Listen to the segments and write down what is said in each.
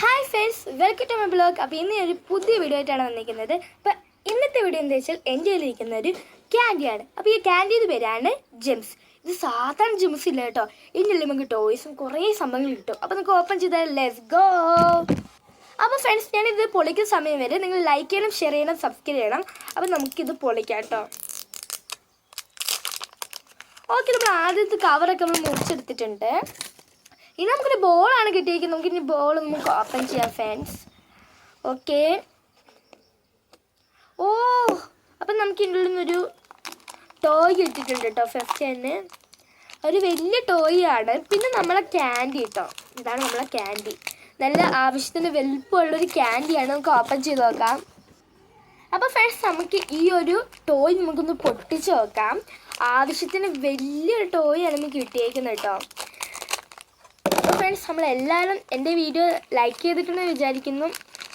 Hi friends, welcome to my blog. അപ്പോൾ ഇന്ന് ഒരു പുതിയ വീഡിയോ ആയിട്ടാണ് വന്നിരിക്കുന്നത്. അപ്പോൾ ഇന്നത്തെ വീഡിയോ എന്താ വെച്ചാൽ എൻ്റെ കയ്യിലിരിക്കുന്ന ഒരു ക്യാൻഡിയാണ്. അപ്പോൾ ഈ ക്യാൻഡിയുടെ പേരാണ് ജെംസ്. ഇത് സാധാരണ ജെംസ് ഇല്ല കേട്ടോ. ഇതിനുള്ളിൽ നമുക്ക് ടോയ്സും കുറേ സംഭവങ്ങൾ കിട്ടും. അപ്പോൾ നമുക്ക് ഓപ്പൺ ചെയ്താൽ ലെറ്റ്സ് ഗോ. അപ്പോൾ ഫ്രണ്ട്സ്, ഞാനിത് പൊളിക്കുന്ന സമയം വരെ നിങ്ങൾ ലൈക്ക് ചെയ്യണം, ഷെയർ ചെയ്യണം, സബ്സ്ക്രൈബ് ചെയ്യണം. അപ്പോൾ നമുക്കിത് പൊളിക്കാം കേട്ടോ. ഓക്കെ, നമ്മൾ ആദ്യത്തെ കവറൊക്കെ നമ്മൾ മുറിച്ചെടുത്തിട്ടുണ്ട്. ഇനി നമുക്കൊരു ബോളാണ് കിട്ടിയിരിക്കുന്നത്. നമുക്കിനി ബോൾ നമുക്ക് ഓപ്പൺ ചെയ്യാം ഫ്രണ്ട്സ്. ഓക്കെ, ഓ അപ്പം നമുക്ക് ഇതിൻ്റെ ഉള്ളിൽ നിന്നൊരു ടോയ് കിട്ടിയിട്ടുണ്ട് കേട്ടോ. ഫസ്റ്റ് തന്നെ ഒരു വലിയ ടോയ് ആണ്. പിന്നെ നമ്മളെ ക്യാൻഡി കേട്ടോ, ഇതാണ് നമ്മളെ ക്യാൻഡി. നല്ല ആവശ്യത്തിന് വലുപ്പമുള്ളൊരു ക്യാൻഡിയാണ്. നമുക്ക് ഓപ്പൺ ചെയ്ത് നോക്കാം. അപ്പോൾ ഫ്രണ്ട്സ്, നമുക്ക് ഈ ഒരു ടോയ് നമുക്കൊന്ന് പൊട്ടിച്ച് നോക്കാം. ആവശ്യത്തിന് വലിയൊരു ടോയ് ആണ് നമുക്ക് കിട്ടിയേക്കുന്നത് കേട്ടോ. ഫ്രണ്ട്സ്, നമ്മളെല്ലാവരും എൻ്റെ വീഡിയോ ലൈക്ക് ചെയ്തിട്ടുണ്ടെന്ന് വിചാരിക്കുന്നു,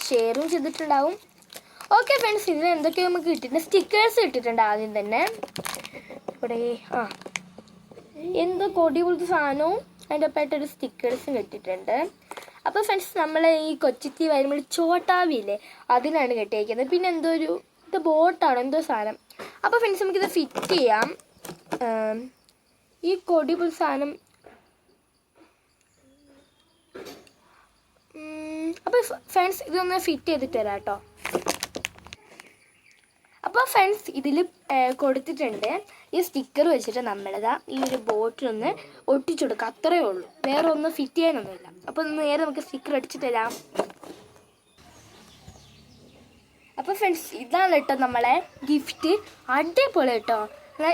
ഷെയറും ചെയ്തിട്ടുണ്ടാവും. ഓക്കെ ഫ്രണ്ട്സ്, ഇതിൽ എന്തൊക്കെയോ നമുക്ക് കിട്ടിയിട്ടുണ്ട്. സ്റ്റിക്കേഴ്സ് കിട്ടിയിട്ടുണ്ട് ആദ്യം തന്നെ. ഇവിടെ എന്തോ കൊടി പോലത്തെ സാധനവും അതിൻ്റെ ഒപ്പമായിട്ടൊരു സ്റ്റിക്കേഴ്സും കിട്ടിയിട്ടുണ്ട്. അപ്പോൾ ഫ്രണ്ട്സ്, നമ്മൾ ഈ കൊച്ചിത്തി വരുമ്പോൾ ചോട്ടാവിയില്ലേ, അതിനാണ് കെട്ടിയിരിക്കുന്നത്. പിന്നെ എന്തോ ഒരു ഇത് ബോട്ടാണ്, എന്തോ സാധനം. അപ്പോൾ ഫ്രണ്ട്സ്, നമുക്കിത് ഫിറ്റ് ചെയ്യാം. ഈ കൊടി പോലത്തെ സാധനം. അപ്പോൾ ഫ്രണ്ട്സ്, ഇതൊന്ന് ഫിറ്റ് ചെയ്തിട്ട് തരാം കേട്ടോ. അപ്പോൾ ഫ്രണ്ട്സ്, ഇതിൽ കൊടുത്തിട്ടുണ്ട് ഈ സ്റ്റിക്കർ വെച്ചിട്ട് നമ്മളിതാ ഈ ഒരു ബോട്ടിലൊന്ന് ഒട്ടിച്ചു കൊടുക്കുക, അത്രയേ ഉള്ളൂ. വേറെ ഒന്നും ഫിറ്റ് ചെയ്യാനൊന്നുമില്ല. അപ്പോൾ നേരെ നമുക്ക് സ്റ്റിക്കർ അടിച്ചിട്ട് തരാം. അപ്പോൾ ഫ്രണ്ട്സ്, ഇതാണ് കേട്ടോ നമ്മളെ ഗിഫ്റ്റ്. അടിപൊളി കേട്ടോ.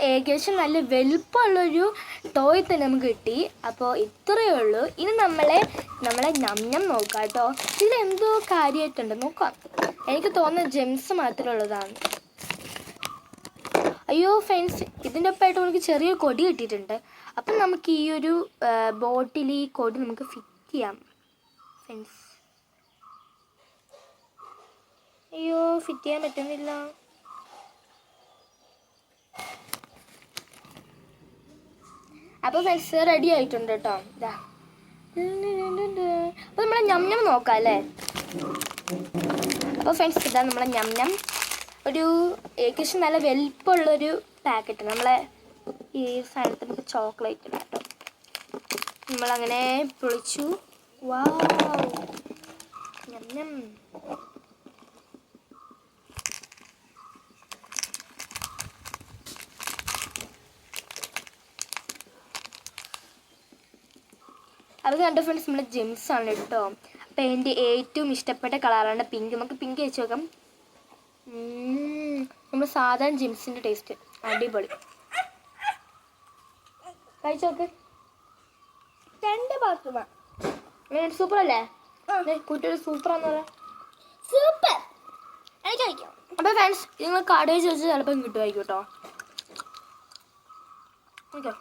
ഏകദേശം നല്ല വലുപ്പമുള്ളൊരു ടോയ് തന്നെ നമുക്ക് കിട്ടി. അപ്പോൾ ഇത്രയേ ഉള്ളൂ. ഇനി നമ്മളെ ഞം നോക്കാം കേട്ടോ. ഇതിലെന്തോ കാര്യമായിട്ടുണ്ട്, നോക്കാം. എനിക്ക് തോന്നുന്നത് ജെംസ് മാത്രമേ ഉള്ളതാണ്. അയ്യോ ഫ്രണ്ട്സ്, ഇതിൻ്റെ ഒപ്പമായിട്ട് നമുക്ക് ചെറിയ കൊടി കിട്ടിയിട്ടുണ്ട്. അപ്പം നമുക്ക് ഈ ഒരു ബോട്ടിൽ ഈ കൊടി നമുക്ക് ഫിറ്റ് ചെയ്യാം ഫ്രണ്ട്സ്. അയ്യോ, ഫിറ്റ് ചെയ്യാൻ പറ്റുന്നില്ല. അപ്പോൾ ഫ്രണ്ട്സ്, റെഡി ആയിട്ടുണ്ട് കേട്ടോ. ഇതാ, അപ്പോൾ നമ്മളെ ഞം നോക്കാം അല്ലേ. അപ്പോൾ ഫ്രണ്ട്സ്, ഇതാ നമ്മളെ ഞം ഒരു ഏകദേശം നല്ല വലുപ്പമുള്ളൊരു പാക്കറ്റ്. നമ്മളെ ഈ സാധനത്തിൽ നമുക്ക് ചോക്ലേറ്റ് ഉണ്ട് കേട്ടോ. നമ്മളങ്ങനെ പൊളിച്ചു. വാവ്, ഞം. അത് കണ്ട ഫ്രണ്ട്സ്, നമ്മുടെ ജെംസ് ആണ് കേട്ടോ. അപ്പം എൻ്റെ ഏറ്റവും ഇഷ്ടപ്പെട്ട കളറാണ് പിങ്ക്. നമുക്ക് പിങ്ക് കഴിച്ച് നോക്കാം. നമ്മൾ സാധാരണ ജെംസിൻ്റെ ടേസ്റ്റ് അടിപൊളി. കഴിച്ച് നോക്ക്. 2 ബാത്റൂമാണ്. സൂപ്പർ അല്ലേ? കുട്ടിയുടെ സൂപ്പറാന്ന് പറയാം. സൂപ്പർ. അപ്പോൾ ഫ്രണ്ട്സ്, നിങ്ങൾ കടയിൽ ചോദിച്ചാൽ ചിലപ്പം കിട്ടുമായിരിക്കും കേട്ടോ. ഓക്കെ,